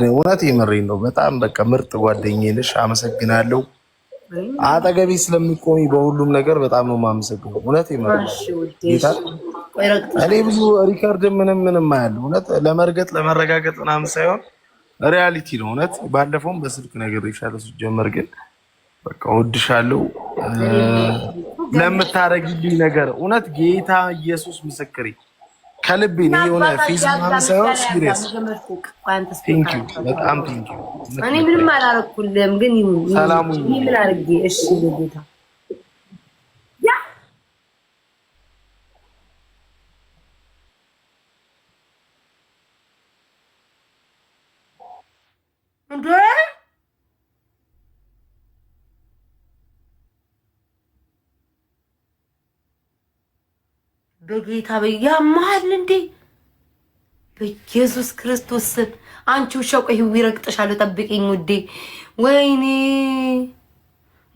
እውነት የምሬን ነው። በጣም በቃ ምርጥ ጓደኛዬ ነሽ። አመሰግናለሁ። አጠገቤ ስለሚቆሚ በሁሉም ነገር በጣም ነው የማመሰግነው። እውነት የምሬን ጌታ። እኔ ብዙ ሪከርድ ምንም አያለሁ። እውነት ለመርገጥ ለመረጋገጥ ምናምን ሳይሆን ሪያሊቲ ነው። እውነት ባለፈውም በስልክ ነገር ይሻለ ሲጀመር ግን በቃ ወድሻለሁ ለምታረጊልኝ ነገር እውነት ጌታ ኢየሱስ ምስክሬ ከልቤ ነው። የሆነ ፊዝ ምናምን ሳይሆን ሲሪየስ ቴንክ ዩ በጣም ቴንክ ዩ። እኔ ምንም አላረኩልህም ግን ይሁን ሰላሙ ምን አርጌ እሺ ጌታ ያ እንዴ በጌታ በያማል እንዴ በኢየሱስ ክርስቶስ ስም አንቺ ውሻው ቆይ ይረግጥሻል። ጠብቂኝ ውዴ። ወይኔ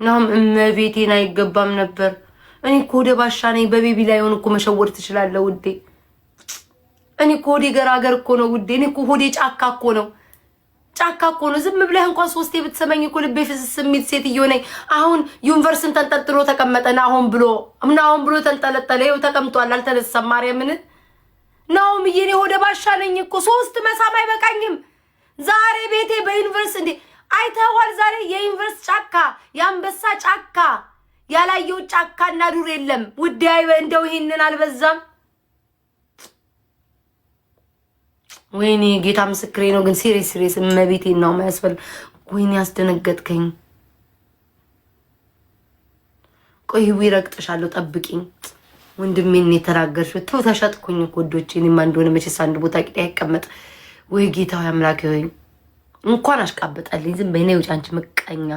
ናም እመቤቴን አይገባም ነበር። እኔ እኮ ወደ ባሻ ነኝ። በቤቢ ላይ ሆነ እኮ መሸወድ ትችላለህ ውዴ። እኔ እኮ ሆዴ ገራገር እኮ ነው ውዴ። እኔ እኮ ሆዴ ጫካ እኮ ነው። ጫካ እኮ ነው። ዝም ብለህ እንኳን ሶስቴ ብትሰማኝ እኮ ልቤ ፍስስ የሚል ሴትዮ ነኝ። አሁን ዩኒቨርስን ተንጠልጥሎ ተቀመጠና አሁን ብሎ ተንጠለጠለ። ይኸው ተቀምጧል፣ አልተነሳም። ማርያምን ናውም የኔ ሆደ ባሻ ነኝ እኮ ሶስት መሳም አይበቃኝም። ዛሬ ቤቴ በዩኒቨርስ እንዴ አይተዋል። ዛሬ የዩኒቨርስ ጫካ የአንበሳ ጫካ ያላየው ጫካና ዱር የለም ውዴ። እንደው ይሄንን አልበዛም? ወይኔ ጌታ ምስክሬ ነው። ግን ሲሪየስ እመቤቴን ነው የማያስፈል። ወይኔ ያስደነገጥከኝ። ቆይ ይረግጥሻለሁ፣ ጠብቂኝ ወንድሜን የተናገርሽው ተው። ተሸጥኩኝ እኮ ወዶቼ። እኔማ እንደሆነ መቼስ አንድ ቦታ ቂጤ አይቀመጥ። ወይ ጌታው አምላክ ሆይ እንኳን አሽቃበጣልኝ። ዝም በይ ነይ ውጪ አንቺ ምቀኛ፣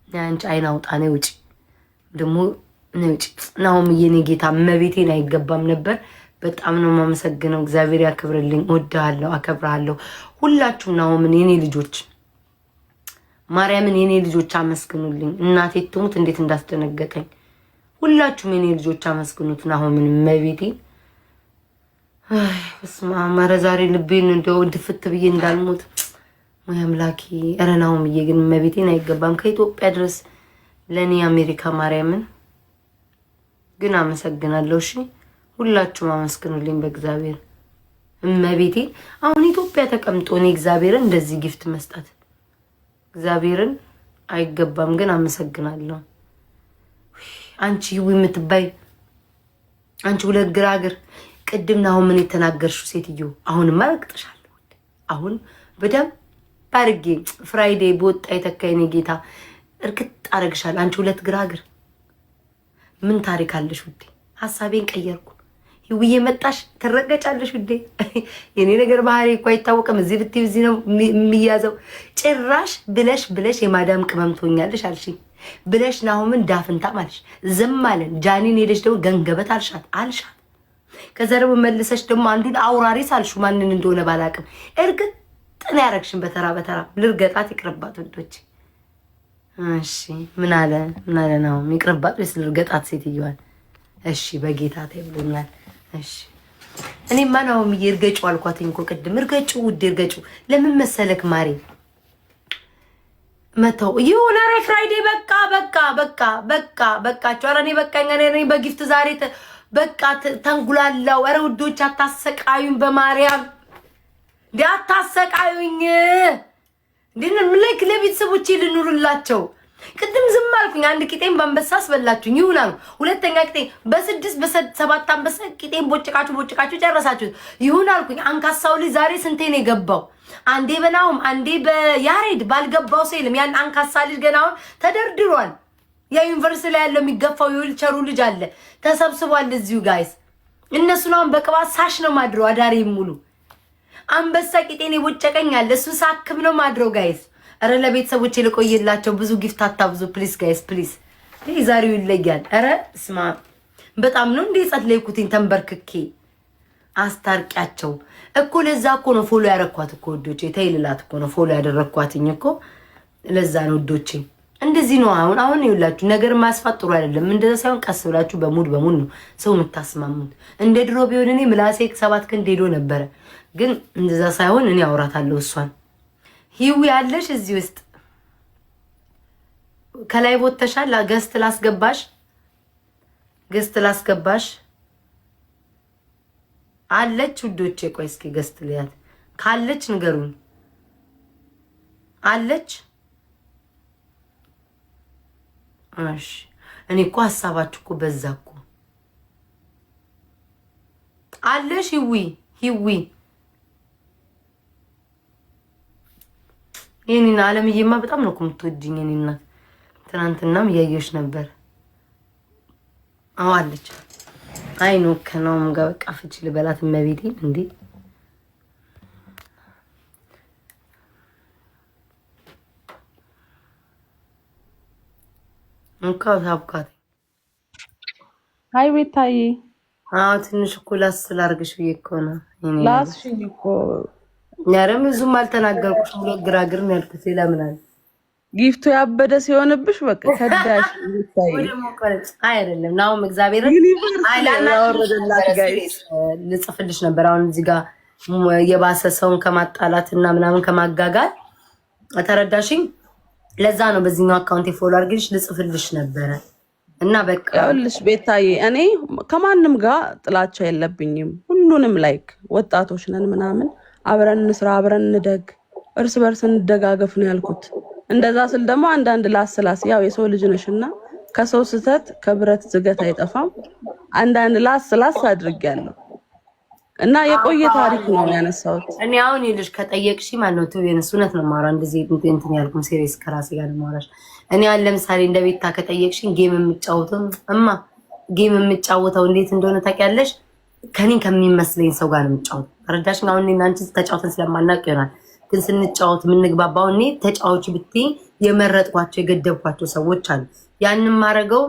አንቺ አይን አውጣ ነይ ውጪ። ደግሞ ነይ ውጪ። ናውም የኔ ጌታ እመቤቴን አይገባም ነበር። በጣም ነው የማመሰግነው። እግዚአብሔር ያክብርልኝ። እወድሃለሁ፣ አከብርሃለሁ። ሁላችሁም ናውምን የኔ ልጆች ማርያምን የኔ ልጆች አመስግኑልኝ። እናቴ ትሙት እንዴት እንዳስደነገጠኝ ሁላችሁም የኔ ልጆች አመስግኑት። ናውምን መቤቴ በስመ አብ። ኧረ ዛሬ ልቤን እንደው ድፍት ብዬ እንዳልሞት ወይ አምላኬ። ኧረ ናውምዬ ግን መቤቴን አይገባም። ከኢትዮጵያ ድረስ ለኔ አሜሪካ ማርያምን ግን አመሰግናለሁ። እሺ ሁላችሁም አመስግኑልኝ በእግዚአብሔር እመቤቴ። አሁን ኢትዮጵያ ተቀምጦ እኔ እግዚአብሔርን እንደዚህ ጊፍት መስጠት እግዚአብሔርን አይገባም፣ ግን አመሰግናለሁ። አንቺ የምትባይ አንቺ ሁለት ግራግር ቅድም ነው ምን የተናገርሽው ሴትዮ፣ አሁንማ ረግጥሻለሁ። አሁን በደም ባርጌ ፍራይዴ በወጣ የተካይኔ ጌታ እርግጥ አረግሻለሁ። አንቺ ሁለት ግራግር ምን ታሪክ አለሽ ውዴ? ሐሳቤን ቀየርኩ። ይውዬ መጣሽ ትረገጫለሽ ውዴ። የኔ ነገር ባህሪ እኮ አይታወቅም። እዚህ ብትይ እዚህ ነው የሚያዘው። ጭራሽ ብለሽ የማዳም ቅመም ትሆኛለሽ አልሽኝ ብለሽ ናሆምን ዳፍንታ ማለሽ ዝም አለን። ጃኒን ሄደሽ ደግሞ ገንገበት አልሻት። ከዛ ደግሞ መልሰሽ ደግሞ አንዱን አውራሪስ አልሹ። ማንን እንደሆነ ባላቅም እርግጥ ጥና ያረግሽን በተራ ልርገጣት ይቅርባት ወዶች። እሺ ምን አለ ነው ይቅርባት ወይስ ልርገጣት ሴትዮዋን? እሺ በጌታ ተብሎኛል። እሺ እኔማ ናውም ይርገጩ አልኳትኝ እኮ ቅድም። እርገጩ ውዴ እርገጩ። ለምን መሰለክ ማሪ መተው ይሁን። ኧረ ፍራይዴ በቃቸው። ኧረ እኔ በቃኝ። እኔ በጊፍት ዛሬ በቃ ተንጉላላው። ኧረ ውዶች አታሰቃዩኝ፣ በማርያም አታሰቃዩኝ። ለቤተሰቦቼ ልኑርላቸው። ቅድም ዝም አልኩኝ። አንድ ቂጤን በአንበሳ አስበላችሁኝ ይሁን አሉ። ሁለተኛ ቂጤን በ6 አንበሳ ቂጤን ቦጭቃችሁ ጨረሳችሁት ይሁን አልኩኝ። አንካሳው ልጅ ዛሬ ስንቴ ነው የገባው? አንዴ በናውም አንዴ በያሬድ ባልገባው ሰይልም ያን አንካሳ ልጅ ገናውን ተደርድሯል። የዩኒቨርሲቲ ላይ ያለው የሚገፋው የዊልቸሩ ልጅ አለ ተሰብስቧል። እዚሁ ጋይስ እነሱን አሁን በቅባት ሳሽ ነው ማድረው። አዳሪ ሙሉ አንበሳ ቂጤን ይቦጨቀኛል። እሱ ሳክም ነው ማድረው ጋይስ። ኧረ ለቤተሰቦቼ ልቆይላቸው። ብዙ ጊፍት አታብዙ ፕሊዝ ጋይስ ፕሊዝ። ይሄ ዛሬው ይለያል። ኧረ ስማ በጣም ነው እንዴ ጸለይኩትኝ ተንበርክኬ። አስታርቂያቸው እኮ ለዛ እኮ ነው ፎሎ ያረኳት እኮ ወዶቼ። ተይልላት እኮ ነው ፎሎ ያደረኳትኝ እኮ ለዛ ነው ወዶቼ። እንደዚህ ነው አሁን ይውላችሁ ነገር ማስፋት ጥሩ አይደለም። እንደዛ ሳይሆን ቀስ ብላችሁ በሙድ ነው ሰው የምታስማሙት። እንደ ድሮ ቢሆን እኔ ምላሴ 7 ክንድ ሄዶ ነበረ። ግን እንደዛ ሳይሆን እኔ አውራታለሁ እሷን ሂዊ ያለሽ እዚህ ውስጥ ከላይ ቦተሻል። ገስት ላስገባሽ አለች ውዶቼ። ቆይ እስኪ ገስት ልያት ካለች ንገሩኝ። አለች? እሺ እኔ እኮ ሐሳባችሁ እኮ በዛ እኮ። አለሽ? ሂዊ የኔና አለምዬማ በጣም ነው የምትወጂኝ የኔና። ትናንትናም እያየሽ ነበር። አዎ አለች። አይ ነው ከናውም ጋር በቃ ፍቺ ልበላት እመቤቴን እንዴ። ታብካት ሃይ ቤታዬ። አዎ ትንሽ እኮ ላስላርግሽ ብዬ እኮ ነው። ላስሽኝ እኮ ያረም ብዙም አልተናገርኩሽ ብሎ ግራግር ነው ያልኩት። ሌላ ምን አለ? ጊፍቱ ያበደ ሲሆንብሽ በቃ ከዳሽ ቤታዬ። አይደለም ናውም እግዚአብሔር ያወረደላት ጋይስ ልጽፍልሽ ነበር። አሁን እዚህ ጋር የባሰ ሰውን ከማጣላትና ምናምን ከማጋጋል ተረዳሽኝ። ለዛ ነው በዚህኛው አካውንት ፎሎ አድርግልሽ ልጽፍልሽ ነበረ እና በቃ ያውልሽ ቤታዬ፣ እኔ ከማንም ጋር ጥላቻ የለብኝም። ሁሉንም ላይክ ወጣቶች ነን ምናምን አብረን እንስራ፣ አብረን እንደግ፣ እርስ በርስ እንደጋገፍ ነው ያልኩት። እንደዛ ስል ደግሞ አንዳንድ ላስላስ ያው የሰው ልጅ ነሽና ከሰው ስህተት ከብረት ዝገት አይጠፋም። አንዳንድ ላስላስ አድርጌያለሁ እና የቆየ ታሪክ ነው ያነሳሁት። እኔ አሁን ይልሽ ከጠየቅሽ ማለት ነው ትውየንስ እውነት ነው ማራ እንደዚህ እንትን ያልኩም ሲሪየስ ከራሴ ጋር ማራሽ። እኔ አለ ለምሳሌ እንደ ቤታ ከጠየቅሽኝ ጌም የምጫወተው እንዴት እንደሆነ ታውቂያለሽ? ከኔን ከሚመስለኝ ሰው ጋር ነው የምጫወተው። ተረዳሽኝ? አሁን እኔና አንቺ ተጫውተን ስለማናውቅ ይሆናል ግን ስንጫወት የምንግባባው እኔ ተጫዋች ብትይ የመረጥኳቸው የገደብኳቸው ሰዎች አሉ። ያንን ማረገው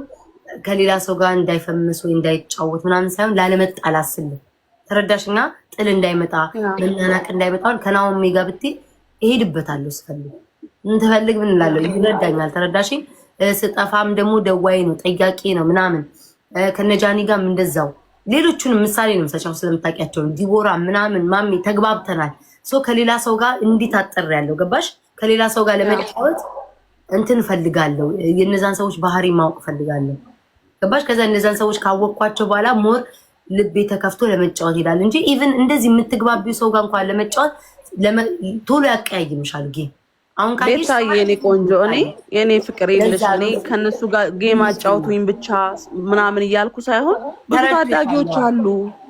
ከሌላ ሰው ጋር እንዳይፈምስ ወይ እንዳይጫወት ምናምን ሳይሆን ላለመጣላት ስል ተረዳሽና ጥል እንዳይመጣ መናናቅ እንዳይመጣ ከናውም ሜጋ ብትይ እሄድበታለሁ። ስፈልግ እንትፈልግ ምን እላለሁ ይረዳኛል። ተረዳሽኝ? ስጠፋም ደግሞ ደዋይ ነው ጠያቂ ነው ምናምን። ከነጃኒ ጋርም እንደዛው ሌሎቹንም ምሳሌ ነው ሰጫው ስለምታውቂያቸው ዲቦራ ምናምን ማሚ ተግባብተናል። ከሌላ ሰው ጋር እንዲት አጠር ያለው ገባሽ? ከሌላ ሰው ጋር ለመጫወት እንትን ፈልጋለሁ። የነዛን ሰዎች ባህሪ ማወቅ ፈልጋለሁ ገባሽ? ከዛ እነዛን ሰዎች ካወቅኳቸው በኋላ ሞር ልቤ ተከፍቶ ለመጫወት ይላል እንጂ ኢቭን እንደዚህ የምትግባቢው ሰው ጋር እንኳን ለመጫወት ቶሎ ያቀያይምሻል። ጌም አሁን ቤታዬ የኔ ቆንጆ እኔ የኔ ፍቅር የለሽ እኔ ከነሱ ጋር ጌም አጫውቱኝ ብቻ ምናምን እያልኩ ሳይሆን ብዙ ታዳጊዎች አሉ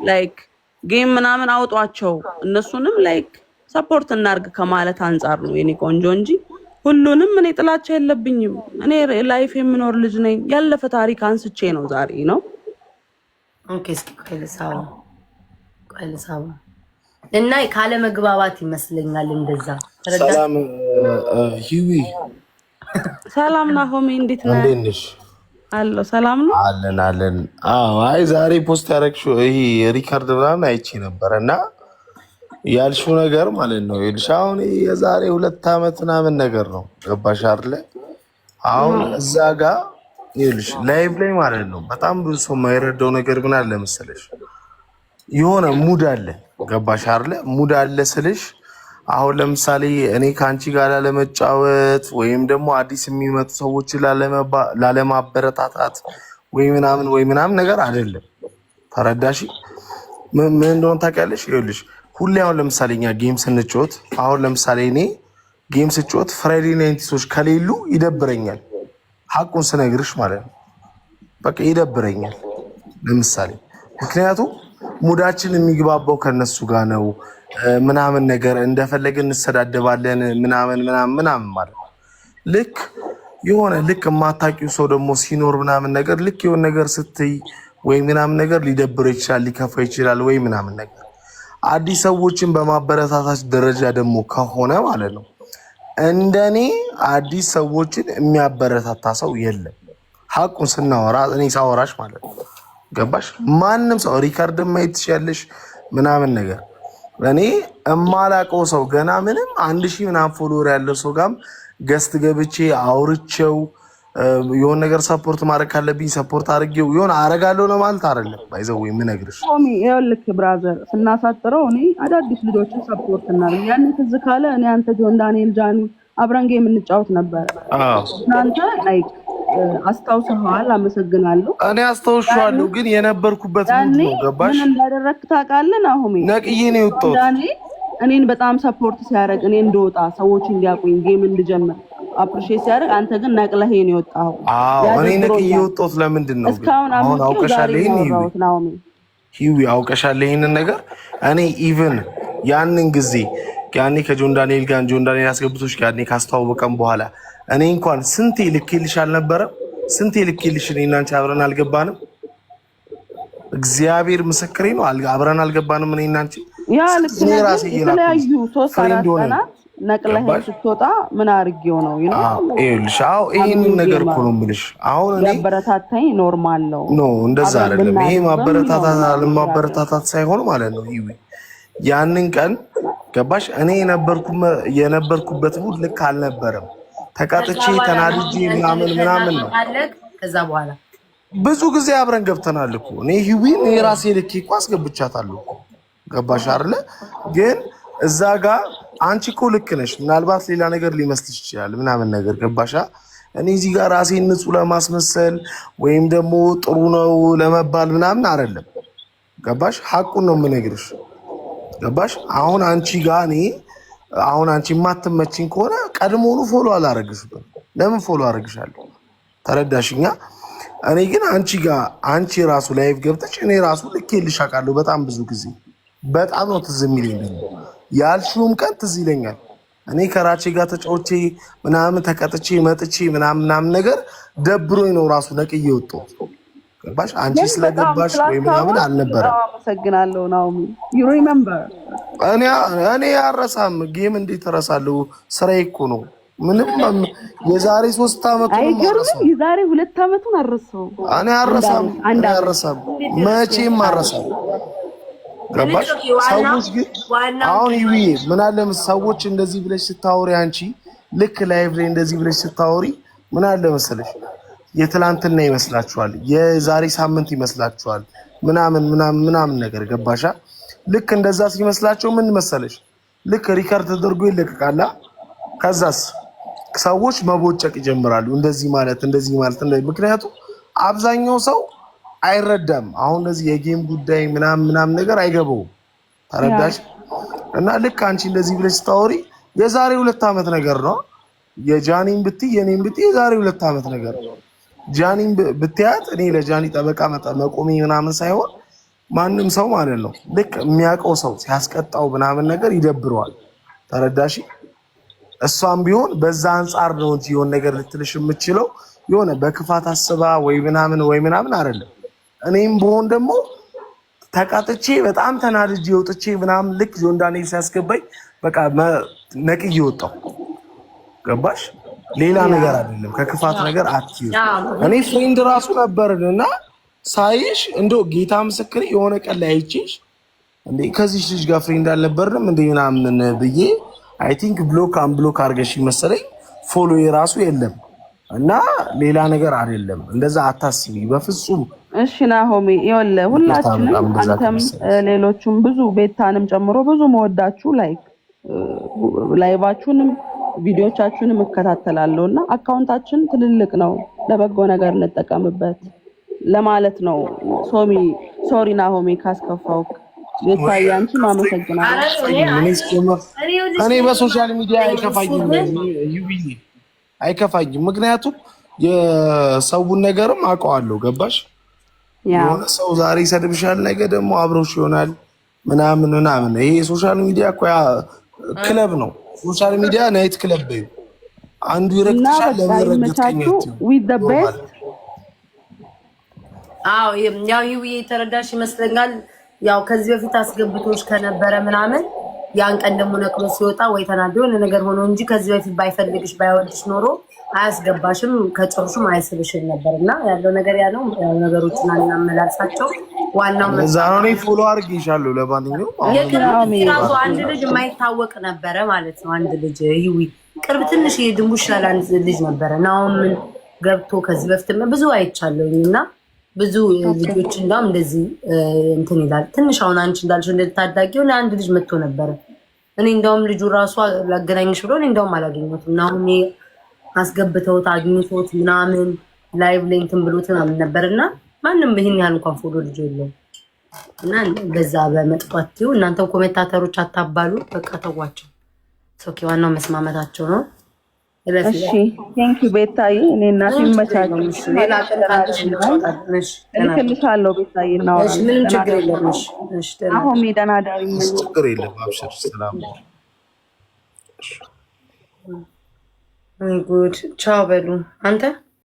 ላይክ ጌም ምናምን አውጧቸው እነሱንም ላይክ ሰፖርት እናርግ ከማለት አንፃር ነው የኔ ቆንጆ እንጂ ሁሉንም እኔ ጥላቻ የለብኝም። እኔ ላይፍ የምኖር ልጅ ነኝ። ያለፈ ታሪክ አንስቼ ነው ዛሬ ነው። ኦኬ እስኪ ቆይልሳው እና ካለ መግባባት ይመስለኛል እንደዛ። ሰላም ሂዊ። ሰላም ናሆሜ እንዴት ነህ? እንዴት ነሽ? አሎ ሰላም ነው አለን። አይ ዛሬ ፖስት ያደረግሽው ይሄ ሪካርድ ምናምን አይቼ ነበር እና ያልሽው ነገር ማለት ነው ይልሽ አሁን የዛሬ 2 ዓመት ምናምን ነገር ነው ገባሽ አይደለ? አሁን እዛ ጋር ይልሽ ላይቭ ላይ ማለት ነው በጣም ብዙ ሰው የማይረዳው ነገር ምን አለ መሰለሽ የሆነ ሙድ አለ ገባሽ አይደለ? ሙድ አለ ስልሽ አሁን ለምሳሌ እኔ ካንቺ ጋር ለመጫወት ወይም ደግሞ አዲስ የሚመጡ ሰዎች ላለማበረታታት ወይ ምናምን ነገር አይደለም። ተረዳሽ? ምን እንደሆነ ታውቂያለሽ? ይኸውልሽ ሁሌ አሁን ለምሳሌ እኛ ጌም ስንጫወት አሁን ለምሳሌ እኔ ጌም ስጫወት ፍራይዴ ናይንቲሶች ከሌሉ ይደብረኛል። ሐቁን ስነግርሽ ማለት ነው በቃ ይደብረኛል። ለምሳሌ ምክንያቱም ሙዳችን የሚግባባው ከነሱ ጋር ነው ምናምን ነገር እንደፈለግን እንሰዳደባለን ምናምን ማለት ነው። ልክ የማታውቂው ሰው ደግሞ ሲኖር ምናምን ነገር ልክ የሆነ ነገር ስትይ ወይ ምናምን ነገር ሊደብረው ይችላል፣ ሊከፋ ይችላል ወይ ምናምን ነገር። አዲስ ሰዎችን በማበረታታት ደረጃ ደግሞ ከሆነ ማለት ነው እንደኔ አዲስ ሰዎችን የሚያበረታታ ሰው የለም። ሐቁን ስናወራ እኔ ሳወራሽ ማለት ነው ገባሽ? ማንም ሰው ሪካርድ ማየት ትችያለሽ ምናምን ነገር እኔ እማላቀው ሰው ገና ምንም 1000 ምናምን ፎሎወር ያለው ሰው ጋም ገስት ገብቼ አውርቼው የሆነ ነገር ሰፖርት ማድረግ ካለብኝ ሰፖርት አድርጌው የሆነ አረጋለሁ ለማለት አይደለም። ባይዘው የምነግርሽ ቶሚ ይኸውልህ ብራዘር ስናሳጥረው እኔ አዳዲስ ልጆችን ሰፖርት እናደርግ ያን ትዝ ካለ እኔ አንተ ጆን ዳንኤል ጃኒ አብረን ጌም እንጫወት ነበር። እናንተ ላይክ አስታውሰዋል። አመሰግናለሁ። እኔ አስታውሻለሁ፣ ግን የነበርኩበት ነው ገባሽ? ምን እንዳደረክ ታውቃለህ? ናሆሜ ነቅዬ ነው የወጣሁት። እኔን በጣም ሰፖርት ሲያደርግ እኔ እንደወጣ ሰዎች እንዲያውቁኝ ጌም እንድጀምር አፕሪሺየት ሲያደርግ አንተ ግን ነቅለህ ነው የወጣው። እኔ ነቅዬ የወጣሁት ለምንድን ነው? አሁን አውቀሻለሁ። ሂዊ አውቀሻለሁ ይሄንን ነገር። እኔ ኢቭን ያንን ጊዜ ያኔ ከጆን ዳንኤል ጋር ጆን ዳንኤል አስገብቶሽ ያኔ ካስተዋወቀን በኋላ እኔ እንኳን ስንቴ ልኬልሽ አልነበረም? ስንቴ ልኬልሽ እኔና አንቺ አብረን አልገባንም? እግዚአብሔር ምስክሬ ነው። አብረን አልገባንም እኔና አንቺ። ያ ልክ ነው። የተለያዩ 3-4 ቀናት ነቅለህ ስትወጣ ምን አድርጌው ነው ይኸውልሽ። ይሄንን ነገር እኮ ነው የምልሽ። አሁን እኔ ያበረታታኝ ኖርማል ነው እንደዛ አይደለም። ይሄ ማበረታታት ሳይሆን ማለት ነው ይዊ ያንን ቀን ገባሽ? እኔ የነበርኩበት ሙድ ልክ አልነበረም። ተቃጥቼ ተናድጄ ምናምን ነው። ከዛ በኋላ ብዙ ጊዜ አብረን ገብተናል እኮ እኔ ሂዊን የራሴ ልኬ እኮ አስገብቻታለሁ። ገባሽ አይደለ? ግን እዛ ጋር አንቺ እኮ ልክ ነሽ። ምናልባት ሌላ ነገር ሊመስልሽ ይችላል ምናምን ነገር ገባሻ? እኔ እዚህ ጋር ራሴን ንጹህ ለማስመሰል ወይም ደግሞ ጥሩ ነው ለመባል ምናምን አይደለም። ገባሽ? ሐቁን ነው የምነግርሽ። ገባሽ? አሁን አንቺ ጋር እኔ አሁን አንቺ የማትመችኝ ከሆነ ቀድሞውኑ ፎሎ አላረግሽም። ለምን ፎሎ አረግሻለሁ? ተረዳሽኛ? እኔ ግን አንቺ ጋር አንቺ ራሱ ላይቭ ገብተሽ እኔ ራሱ ልኬልሽ አውቃለሁ። በጣም ብዙ ጊዜ በጣም ነው ትዝ የሚለኝ። ያልሽውም ቀን ትዝ ይለኛል። እኔ ከራቼ ጋር ተጫውቼ ምናምን ተቀጥቼ መጥቼ ምናምን ነገር ደብሮኝ ነው ራሱ ነቅዬ ወጣሁት። ገባሽ? አንቺ ስለገባሽ ወይ ምናምን አልነበረም። አመሰግናለሁ ናኦሚ። ዩ ሪሜምበር እኔ አረሳም። ጌም እንዴት እረሳለሁ? ስራዬ እኮ ነው። ምንም የዛሬ 3 አመት ነው አይገርምም? የዛሬ 2 አመቱን አረሳው። እኔ አረሳም መቼም አረሳም። ገባሽ? ሰዎች ግን አሁን ይዊ ምን አለ ሰዎች እንደዚህ ብለሽ ስታወሪ አንቺ ልክ ላይቭ ላይ እንደዚህ ብለሽ ስታወሪ ምን አለ መሰለሽ የትላንትና ይመስላችኋል፣ የዛሬ ሳምንት ይመስላችኋል ምናምን ነገር ገባሻ? ልክ እንደዛ ሲመስላቸው ምን መሰለሽ ልክ ሪከርድ ተደርጎ ይለቀቃል። ከዛስ ሰዎች መቦጨቅ ይጀምራሉ። እንደዚህ ማለት ምክንያቱም አብዛኛው ሰው አይረዳም። አሁን እንደዚህ የጌም ጉዳይ ምናምን ነገር አይገባውም። ተረዳሽ? እና ልክ አንቺ እንደዚህ ብለሽ ስታወሪ የዛሬ 2 አመት ነገር ነው። የጃኒን ብትይ የኔን ብትይ የዛሬ 2 አመት ነገር ነው። ጃኒን ብትያት እኔ ለጃኒ ጠበቃ መቆሜ ምናምን ሳይሆን ማንም ሰው ማለት ነው ልክ የሚያውቀው ሰው ሲያስቀጣው ምናምን ነገር ይደብረዋል። ተረዳሽ? እሷም ቢሆን በዛ አንፃር ነው እንጂ የሆነ ነገር ልትልሽ የምችለው የሆነ በክፋት አስባ ወይ ምናምን አይደለም። እኔም ብሆን ደግሞ ተቃጥቼ በጣም ተናድጄ ወጥቼ ምናምን ልክ ጆን ዳንኤል ሲያስገባኝ በቃ ነቅዬ ወጣሁ። ገባሽ? ሌላ ነገር አይደለም። ከክፋት ነገር አትዩ። እኔ ፍሬንድ ራሱ ነበርንና ሳይሽ እንደው ጌታ ምስክሬ የሆነ ቀን ላይ አይቼሽ እንዴ ከዚህ ልጅ ጋር ፍሬንድ አልነበርንም እንዴ ምናምን ብዬ አይ ቲንክ ብሎክ አድርገሽ መሰለኝ ፎሎ የራሱ የለም እና ሌላ ነገር አይደለም። እንደዛ አታስቢ በፍጹም። እሺ ናሆሚ ይኸውልህ ሁላችንም አንተም ሌሎቹም ብዙ ቤታንም ጨምሮ ብዙ መወዳችሁ ላይቫችሁንም ቪዲዮቻችሁንም እከታተላለሁና አካውንታችን ትልልቅ ነው፣ ለበጎ ነገር እንጠቀምበት ለማለት ነው። ሶሪ ናሆሚ ካስከፋው ቤታዬ አንቺም አመሰግናለሁ። እኔ በሶሻል ሚዲያ አይከፋኝም፣ ምክንያቱም የሰውን ነገርም አውቀዋለሁ። ገባሽ? የሆነ ሰው ዛሬ ይሰድብሻል፣ ነገ ደግሞ አብሮሽ ይሆናል ምናምን። ይሄ ሶሻል ሚዲያ እኮ ክለብ ነው። ሶሻል ሚዲያ ናይት ክለብ በዩ አንዱ ይረግጥሻል፣ ለሚረግጥኝ ያው ይሄ የተረዳሽ ይመስለኛል። ያው ከዚህ በፊት አስገብቶሽ ከነበረ ምናምን ያን ቀን ደግሞ ነቅሎ ሲወጣ ወይ ተናዶ ነገር ሆኖ እንጂ ከዚህ በፊት ባይፈልግሽ ባይወድሽ ኖሮ አያስገባሽም፣ ከጭሩሽም አይስብሽም ነበርና ያለው ነገር ያለው ነገሮችን እናመላልሳቸው። ዋናው መዛኔ ፎሎ አድርጌሻለሁ። ለማንኛውም ራሱ አንድ ልጅ የማይታወቅ ነበረ ማለት ነው። አንድ ልጅ ይዊ ቅርብ ትንሽ የድንቡሽ ላላንድ ልጅ ነበረ። ናው ገብቶ ከዚህ በፊት ብዙ አይቻለሁኝ እና ብዙ ልጆች እንዳውም እንደዚህ እንትን ይላል። ትንሽ አሁን አንቺ እንዳልሽ እንደታዳጊው አንድ ልጅ መጥቶ ነበረ። እኔ እንዳውም ልጁ ራሱ ላገናኝሽ ብሎ እኔ እንዳውም አላገኘሁትም እና አሁን አስገብተውት አግኝቶት ምናምን ላይቭ ላይ እንትን ብሎት ምናምን ነበርና ማንም ይሄን ያህል እንኳን ፎሎ ልጅ የለውም እና በዛ በመጥፋት እናንተም ኮሜንታተሮች አታባሉ። በቃ ተዋቸው። ሶኪ ዋናው መስማማታቸው ነው። እሺ ቴንክ ዩ ቤታዬ። እኔ እናቴ መቻለሽ ሌላ ቀንታሽ ልጫወታለሽ እልክልሻለሁ ቤታዬ ነው። እሺ ምንም ችግር የለም። እሺ አሁን ደህና ዳሪ ችግር የለም። አብሽር ሰላም። ጉድ ቻው በሉ አንተ